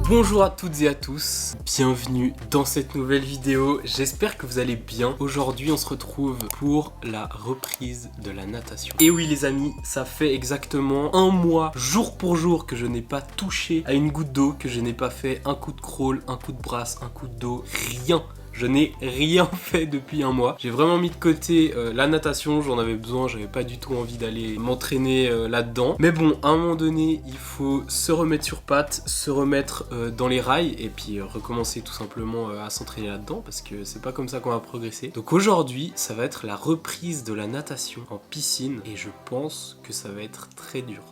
Bonjour à toutes et à tous, bienvenue dans cette nouvelle vidéo, j'espère que vous allez bien. Aujourd'hui on se retrouve pour la reprise de la natation. Et oui les amis, ça fait exactement un mois, jour pour jour, que je n'ai pas touché à une goutte d'eau, que je n'ai pas fait un coup de crawl, un coup de brasse, un coup de dos, rien. Je n'ai rien fait depuis un mois. J'ai vraiment mis de côté la natation, j'en avais besoin, j'avais pas du tout envie d'aller m'entraîner là-dedans. Mais bon, à un moment donné, il faut se remettre sur pattes, se remettre dans les rails et puis recommencer tout simplement à s'entraîner là-dedans parce que c'est pas comme ça qu'on va progresser. Donc aujourd'hui, ça va être la reprise de la natation en piscine et je pense que ça va être très dur.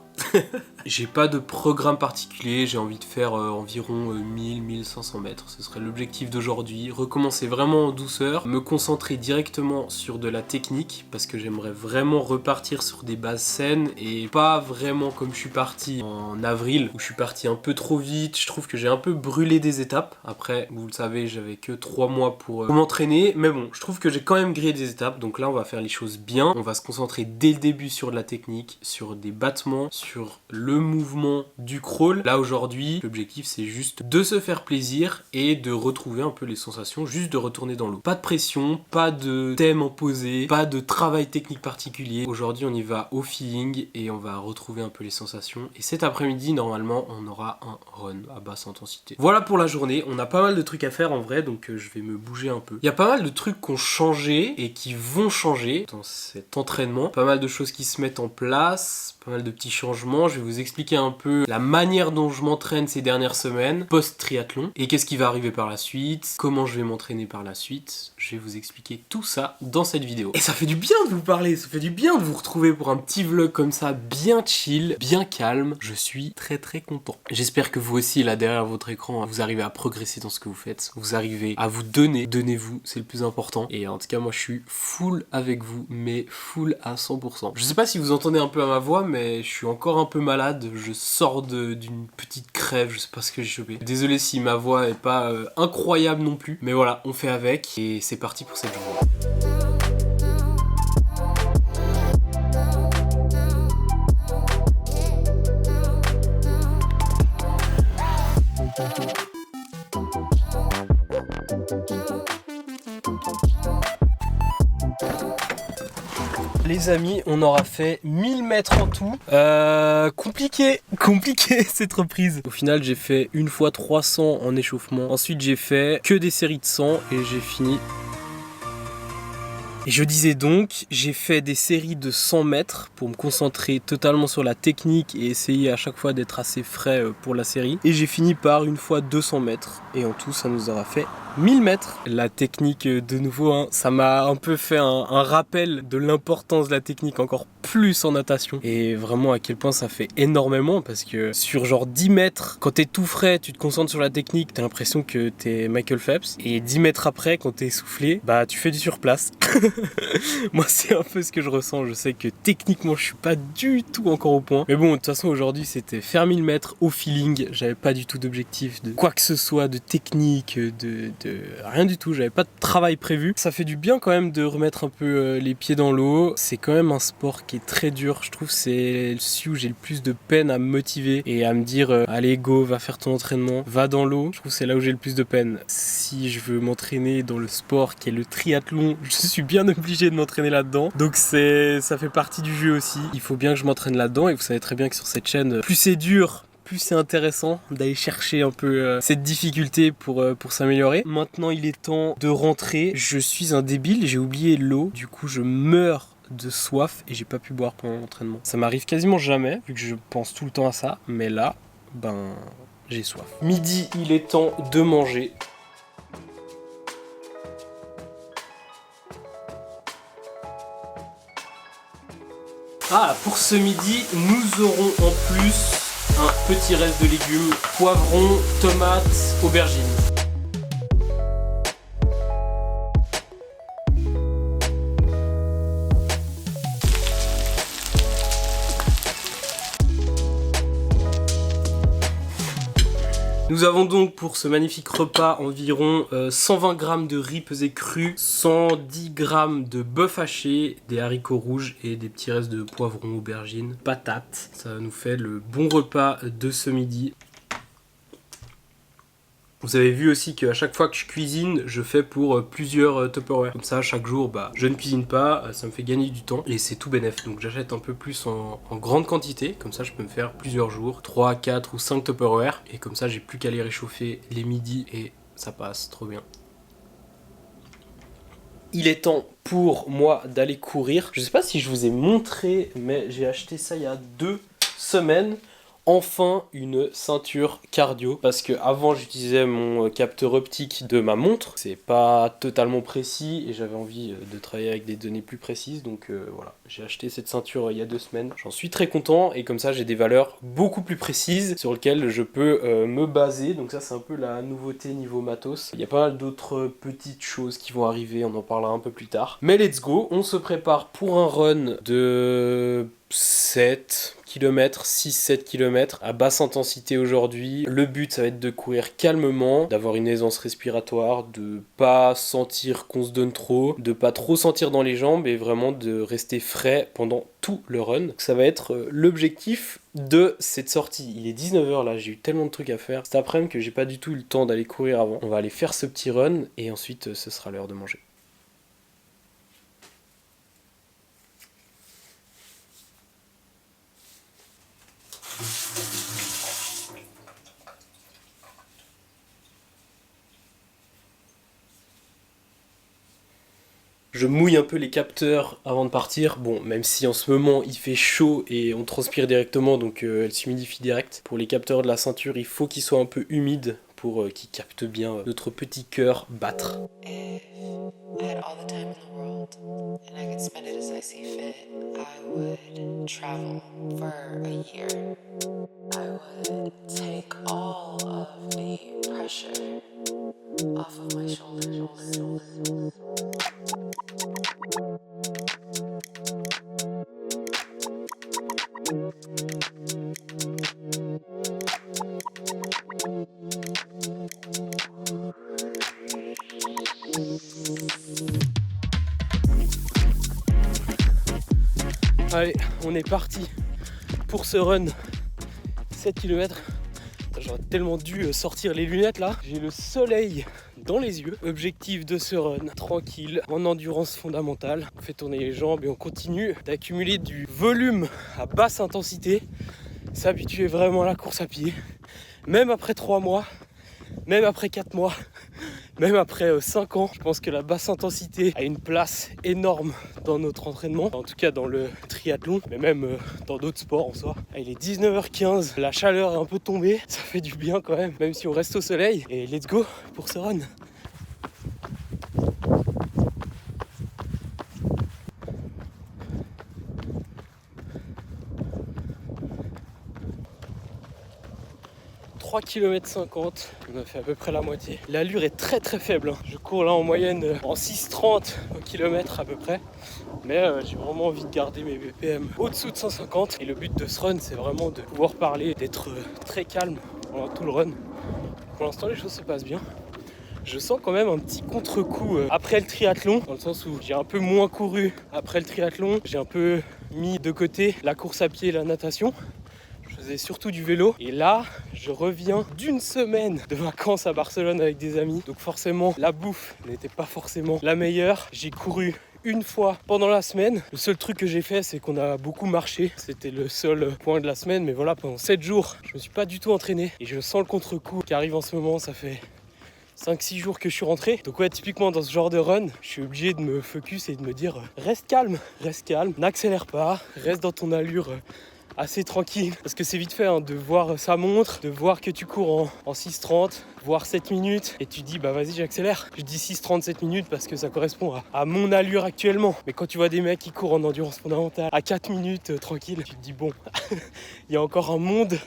J'ai pas de programme particulier, j'ai envie de faire environ 1000-1500 mètres, ce serait l'objectif d'aujourd'hui. Recommencer vraiment en douceur, me concentrer directement sur de la technique parce que j'aimerais vraiment repartir sur des bases saines et pas vraiment comme je suis parti en avril où je suis parti un peu trop vite. Je trouve que j'ai un peu brûlé des étapes. Après, vous le savez, j'avais que 3 mois pour m'entraîner, mais bon, je trouve que j'ai quand même grillé des étapes. Donc là, on va faire les choses bien, on va se concentrer dès le début sur de la technique, sur des battements, sur le mouvement du crawl. Là aujourd'hui, l'objectif c'est juste de se faire plaisir et de retrouver un peu les sensations, juste de retourner dans l'eau. Pas de pression, pas de thème imposé, pas de travail technique particulier. Aujourd'hui on y va au feeling et on va retrouver un peu les sensations. Et cet après-midi normalement on aura un run à basse intensité. Voilà pour la journée, on a pas mal de trucs à faire en vrai, donc je vais me bouger un peu. Il y a pas mal de trucs qui ont changé et qui vont changer dans cet entraînement. Pas mal de choses qui se mettent en place, pas mal de petits changements. Je vais vous expliquer un peu la manière dont je m'entraîne ces dernières semaines post-triathlon et qu'est-ce qui va arriver par la suite, comment je vais m'entraîner par la suite. Je vais vous expliquer tout ça dans cette vidéo. Et ça fait du bien de vous parler, ça fait du bien de vous retrouver pour un petit vlog comme ça, bien chill, bien calme. Je suis très content. J'espère que vous aussi, là derrière votre écran, vous arrivez à progresser dans ce que vous faites, vous arrivez à vous donner. Donnez-vous, c'est le plus important. Et en tout cas, moi je suis full avec vous, mais full à 100%. Je sais pas si vous entendez un peu à ma voix, mais je suis encore un peu malade. Je sors d'une petite crève, je sais pas ce que j'ai chopé. Désolé si ma voix est pas incroyable non plus, mais voilà, on fait avec et c'est parti pour cette journée. Les amis, on aura fait 1000 mètres en tout. Compliqué cette reprise. Au final, j'ai fait une fois 300 en échauffement. Ensuite, j'ai fait que des séries de 100 et j'ai fini. Et je disais donc, j'ai fait des séries de 100 mètres pour me concentrer totalement sur la technique et essayer à chaque fois d'être assez frais pour la série. Et j'ai fini par une fois 200 mètres. Et en tout, ça nous aura fait 1000 mètres. La technique, de nouveau, hein, ça m'a un peu fait un rappel de l'importance de la technique encore plus en natation. Et vraiment à quel point ça fait énormément parce que sur genre 10 mètres, quand t'es tout frais, tu te concentres sur la technique, t'as l'impression que t'es Michael Phelps. Et 10 mètres après, quand t'es essoufflé, bah tu fais du surplace. Moi c'est un peu ce que je ressens, je sais que techniquement je suis pas du tout encore au point. Mais bon, de toute façon aujourd'hui c'était faire 1000 mètres au feeling, j'avais pas du tout d'objectif de quoi que ce soit, de technique, de rien du tout, j'avais pas de travail prévu. Ça fait du bien quand même de remettre un peu les pieds dans l'eau, c'est quand même un sport qui est très dur, je trouve que c'est celui où j'ai le plus de peine à me motiver et à me dire allez go, va faire ton entraînement, va dans l'eau. Je trouve que c'est là où j'ai le plus de peine. Si je veux m'entraîner dans le sport qui est le triathlon, je suis bien obligé de m'entraîner là-dedans, donc ça fait partie du jeu aussi. Il faut bien que je m'entraîne là-dedans et vous savez très bien que sur cette chaîne, plus c'est dur, plus c'est intéressant d'aller chercher un peu cette difficulté pour s'améliorer. Maintenant il est temps de rentrer. Je suis un débile, j'ai oublié l'eau, du coup je meurs de soif et j'ai pas pu boire pendant l'entraînement. Ça m'arrive quasiment jamais vu que je pense tout le temps à ça, mais là, ben j'ai soif. Midi, il est temps de manger. Ah, pour ce midi, nous aurons en plus un petit reste de légumes, poivrons, tomates, aubergines. Nous avons donc pour ce magnifique repas environ 120 g de riz pesé cru, 110 g de bœuf haché, des haricots rouges et des petits restes de poivrons, aubergines, patates. Ça nous fait le bon repas de ce midi. Vous avez vu aussi qu'à chaque fois que je cuisine, je fais pour plusieurs Tupperware. Comme ça, chaque jour, je ne cuisine pas, ça me fait gagner du temps et c'est tout bénef. Donc j'achète un peu plus en grande quantité, comme ça je peux me faire plusieurs jours, 3, 4 ou 5 Tupperware. Et comme ça, j'ai plus qu'à les réchauffer les midis et ça passe trop bien. Il est temps pour moi d'aller courir. Je sais pas si je vous ai montré, mais j'ai acheté ça il y a 2 semaines. Enfin une ceinture cardio, parce que avant j'utilisais mon capteur optique de ma montre, c'est pas totalement précis et j'avais envie de travailler avec des données plus précises, donc voilà, j'ai acheté cette ceinture il y a 2 semaines. J'en suis très content et comme ça j'ai des valeurs beaucoup plus précises sur lesquelles je peux me baser, donc ça c'est un peu la nouveauté niveau matos. Il y a pas mal d'autres petites choses qui vont arriver, on en parlera un peu plus tard. Mais let's go, on se prépare pour un run de 7 km, 6-7 km à basse intensité aujourd'hui. Le but ça va être de courir calmement, d'avoir une aisance respiratoire, de pas sentir qu'on se donne trop, de pas trop sentir dans les jambes et vraiment de rester frais pendant tout le run. Ça va être l'objectif de cette sortie. Il est 19h là, j'ai eu tellement de trucs à faire cet après-midi que j'ai pas du tout eu le temps d'aller courir avant. On va aller faire ce petit run et ensuite ce sera l'heure de manger. Je mouille un peu les capteurs avant de partir. Bon, même si en ce moment il fait chaud et on transpire directement, donc elle s'humidifie direct. Pour les capteurs de la ceinture, il faut qu'ils soient un peu humides pour qu'ils captent bien notre petit cœur battre. Off of my shoulders. Allez, on est parti pour ce run 7 km. J'aurais tellement dû sortir les lunettes là. J'ai le soleil dans les yeux. Objectif de ce run, tranquille, en endurance fondamentale. On fait tourner les jambes et on continue d'accumuler du volume à basse intensité. S'habituer vraiment à la course à pied. Même après 3 mois, même après 4 mois, même après 5 ans, je pense que la basse intensité a une place énorme dans notre entraînement, en tout cas dans le triathlon, mais même dans d'autres sports en soi. Il est 19h15, la chaleur est un peu tombée, ça fait du bien quand même si on reste au soleil. Et let's go pour ce run. 3 km 50, on a fait à peu près la moitié. L'allure est très très faible, hein. Je cours là en moyenne en 6,30 au kilomètre à peu près. Mais j'ai vraiment envie de garder mes BPM au-dessous de 150. Et le but de ce run, c'est vraiment de pouvoir parler, d'être très calme pendant tout le run. Pour l'instant, les choses se passent bien. Je sens quand même un petit contre-coup après le triathlon, dans le sens où j'ai un peu moins couru après le triathlon. J'ai un peu mis de côté la course à pied et la natation. Je faisais surtout du vélo. Et là, je reviens d'une semaine de vacances à Barcelone avec des amis. Donc forcément, la bouffe n'était pas forcément la meilleure. J'ai couru une fois pendant la semaine. Le seul truc que j'ai fait, c'est qu'on a beaucoup marché. C'était le seul point de la semaine. Mais voilà, pendant 7 jours, je me suis pas du tout entraîné. Et je sens le contre-coup qui arrive en ce moment. Ça fait 5-6 jours que je suis rentré. Donc ouais, typiquement dans ce genre de run, je suis obligé de me focus et de me dire reste calme, n'accélère pas, reste dans ton allure assez tranquille, parce que c'est vite fait de voir sa montre, de voir que tu cours en 6,30, voire 7 minutes, et tu dis bah vas-y j'accélère. Je dis 6,30, 7 minutes parce que ça correspond à mon allure actuellement. Mais quand tu vois des mecs qui courent en endurance fondamentale à 4 minutes tranquille, tu te dis bon, il y a encore un monde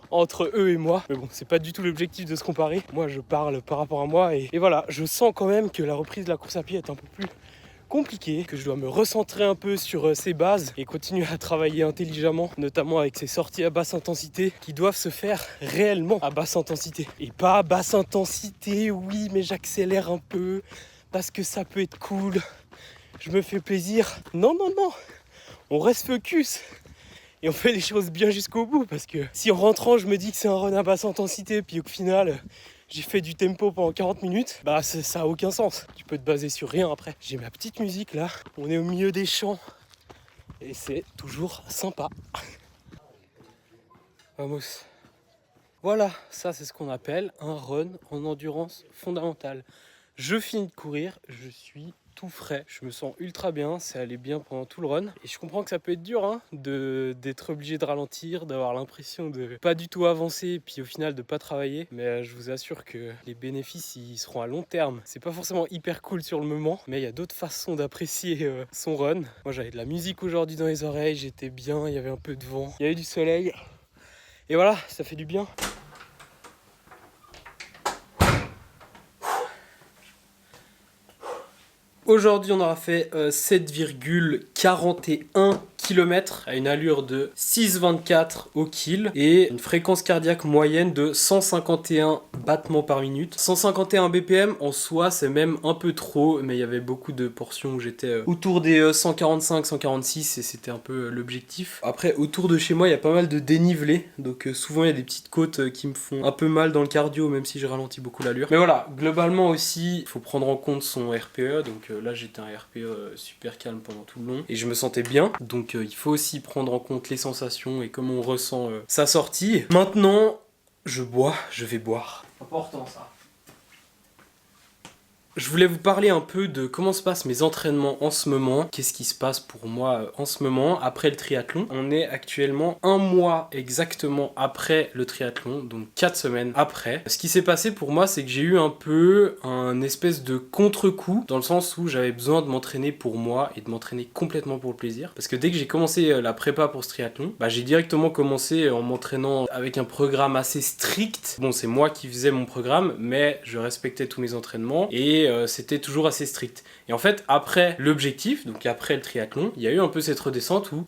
entre eux et moi. Mais bon, c'est pas du tout l'objectif de se comparer. Moi je parle par rapport à moi et voilà, je sens quand même que la reprise de la course à pied est un peu plus compliqué, que je dois me recentrer un peu sur ses bases et continuer à travailler intelligemment, notamment avec ces sorties à basse intensité qui doivent se faire réellement à basse intensité. Et pas à basse intensité, oui, mais j'accélère un peu parce que ça peut être cool, je me fais plaisir. Non, on reste focus et on fait les choses bien jusqu'au bout, parce que si en rentrant je me dis que c'est un run à basse intensité puis au final j'ai fait du tempo pendant 40 minutes, bah ça a aucun sens. Tu peux te baser sur rien après. J'ai ma petite musique là, on est au milieu des champs et c'est toujours sympa. Vamos. Voilà, ça c'est ce qu'on appelle un run en endurance fondamentale. Je finis de courir, je suis tout frais, je me sens ultra bien, c'est allé bien pendant tout le run. Et je comprends que ça peut être dur hein, d'être obligé de ralentir, d'avoir l'impression de pas du tout avancer, et puis au final de pas travailler. Mais je vous assure que les bénéfices ils seront à long terme. C'est pas forcément hyper cool sur le moment, mais il y a d'autres façons d'apprécier son run. Moi j'avais de la musique aujourd'hui dans les oreilles, j'étais bien, il y avait un peu de vent, il y avait du soleil. Et voilà, ça fait du bien. Aujourd'hui, on aura fait 7,41 km à une allure de 6,24 au kill et une fréquence cardiaque moyenne de 151 battements par minute. 151 BPM en soi, c'est même un peu trop, mais il y avait beaucoup de portions où j'étais autour des 145, 146 et c'était un peu l'objectif. Après, autour de chez moi, il y a pas mal de dénivelé, donc souvent il y a des petites côtes qui me font un peu mal dans le cardio, même si je ralentis beaucoup l'allure. Mais voilà, globalement aussi, il faut prendre en compte son RPE, donc là j'étais un RPE super calme pendant tout le long et je me sentais bien, donc il faut aussi prendre en compte les sensations et comment on ressent sa sortie. Maintenant, je vais boire. Important ça. Je voulais vous parler un peu de comment se passent mes entraînements en ce moment. Qu'est-ce qui se passe pour moi en ce moment après le triathlon. On est actuellement un mois exactement après le triathlon, donc 4 semaines après. Ce qui s'est passé pour moi, c'est que j'ai eu un peu un espèce de contre-coup, dans le sens où j'avais besoin de m'entraîner pour moi et de m'entraîner complètement pour le plaisir. Parce que dès que j'ai commencé la prépa pour ce triathlon, bah, j'ai directement commencé en m'entraînant avec un programme assez strict. Bon, c'est moi qui faisais mon programme, mais je respectais tous mes entraînements et c'était toujours assez strict. Et en fait, après l'objectif, donc après le triathlon, il y a eu un peu cette redescente où,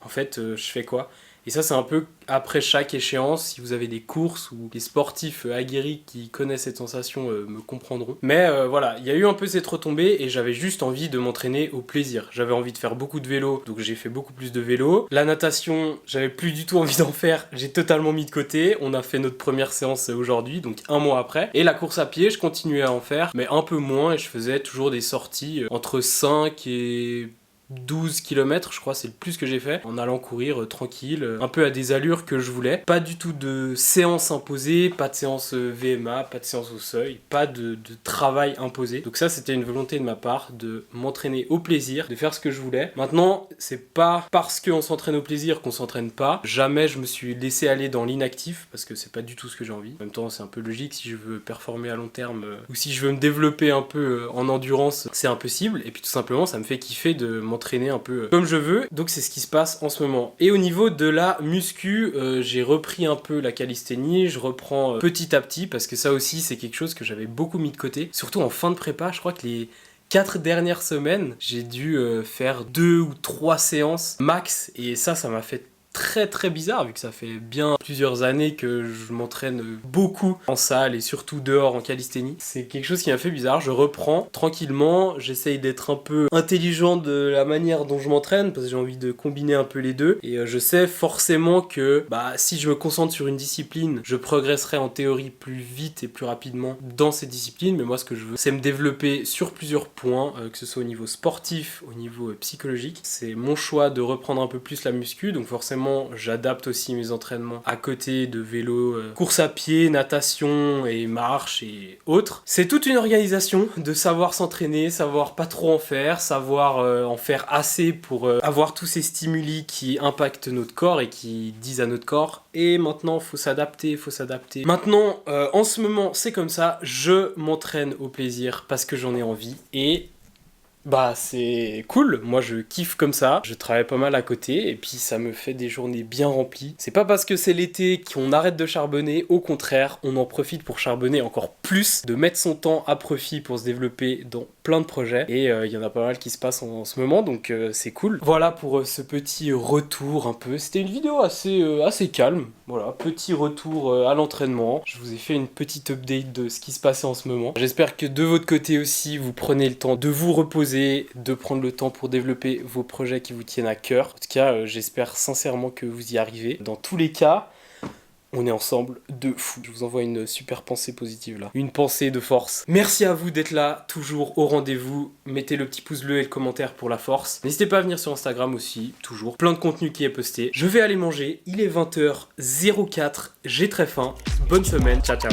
en fait, je fais quoi ? Et ça, c'est un peu après chaque échéance. Si vous avez des courses ou des sportifs aguerris qui connaissent cette sensation me comprendront. Mais voilà, il y a eu un peu cette retombée et j'avais juste envie de m'entraîner au plaisir. J'avais envie de faire beaucoup de vélo, donc j'ai fait beaucoup plus de vélo. La natation, j'avais plus du tout envie d'en faire. J'ai totalement mis de côté. On a fait notre première séance aujourd'hui, donc un mois après. Et la course à pied, je continuais à en faire, mais un peu moins et je faisais toujours des sorties entre 5 et 12 km, je crois, c'est le plus que j'ai fait, en allant courir tranquille, un peu à des allures que je voulais. Pas du tout de séance imposée, pas de séance VMA, pas de séance au seuil, pas de travail imposé. Donc ça, c'était une volonté de ma part de m'entraîner au plaisir, de faire ce que je voulais. Maintenant, c'est pas parce qu'on s'entraîne au plaisir qu'on s'entraîne pas. Jamais je me suis laissé aller dans l'inactif, parce que c'est pas du tout ce que j'ai envie. En même temps, c'est un peu logique, si je veux performer à long terme, ou si je veux me développer un peu en endurance, c'est impossible. Et puis tout simplement, ça me fait kiffer de m'entraîner un peu comme je veux, donc c'est ce qui se passe en ce moment. Et au niveau de la muscu, j'ai repris un peu la calisthénie, je reprends petit à petit, parce que ça aussi c'est quelque chose que j'avais beaucoup mis de côté, surtout en fin de prépa. Je crois que les 4 dernières semaines, j'ai dû faire 2 ou 3 séances max, et ça m'a fait très bizarre, vu que ça fait bien plusieurs années que je m'entraîne beaucoup en salle et surtout dehors en calisthénie. C'est quelque chose qui m'a fait bizarre. Je reprends tranquillement, j'essaye d'être un peu intelligent de la manière dont je m'entraîne, parce que j'ai envie de combiner un peu les deux, et je sais forcément que si je me concentre sur une discipline, je progresserai en théorie plus vite et plus rapidement dans cette discipline. Mais moi, ce que je veux, c'est me développer sur plusieurs points, que ce soit au niveau sportif, au niveau psychologique. C'est mon choix de reprendre un peu plus la muscu, donc forcément j'adapte aussi mes entraînements à côté de vélo, course à pied, natation et marche et autres. C'est toute une organisation de savoir s'entraîner, savoir pas trop en faire, savoir en faire assez pour avoir tous ces stimuli qui impactent notre corps et qui disent à notre corps et maintenant faut s'adapter. Maintenant, en ce moment c'est comme ça, je m'entraîne au plaisir parce que j'en ai envie et c'est cool, moi je kiffe comme ça, je travaille pas mal à côté et puis ça me fait des journées bien remplies. C'est pas parce que c'est l'été qu'on arrête de charbonner, au contraire, on en profite pour charbonner encore plus, de mettre son temps à profit pour se développer dans plein de projets et il y en a pas mal qui se passent en ce moment, donc c'est cool. Voilà pour ce petit retour un peu, c'était une vidéo assez calme, voilà, petit retour à l'entraînement. Je vous ai fait une petite update de ce qui se passait en ce moment. J'espère que de votre côté aussi, vous prenez le temps de vous reposer, de prendre le temps pour développer vos projets qui vous tiennent à cœur. En tout cas, j'espère sincèrement que vous y arrivez. Dans tous les cas, On est ensemble de fou. Je vous envoie une super pensée positive là. Une pensée de force. Merci à vous d'être là, toujours au rendez-vous. Mettez le petit pouce bleu et le commentaire pour la force. N'hésitez pas à venir sur Instagram aussi, toujours. Plein de contenu qui est posté. Je vais aller manger. Il est 20h04. J'ai très faim. Bonne semaine. Ciao, ciao.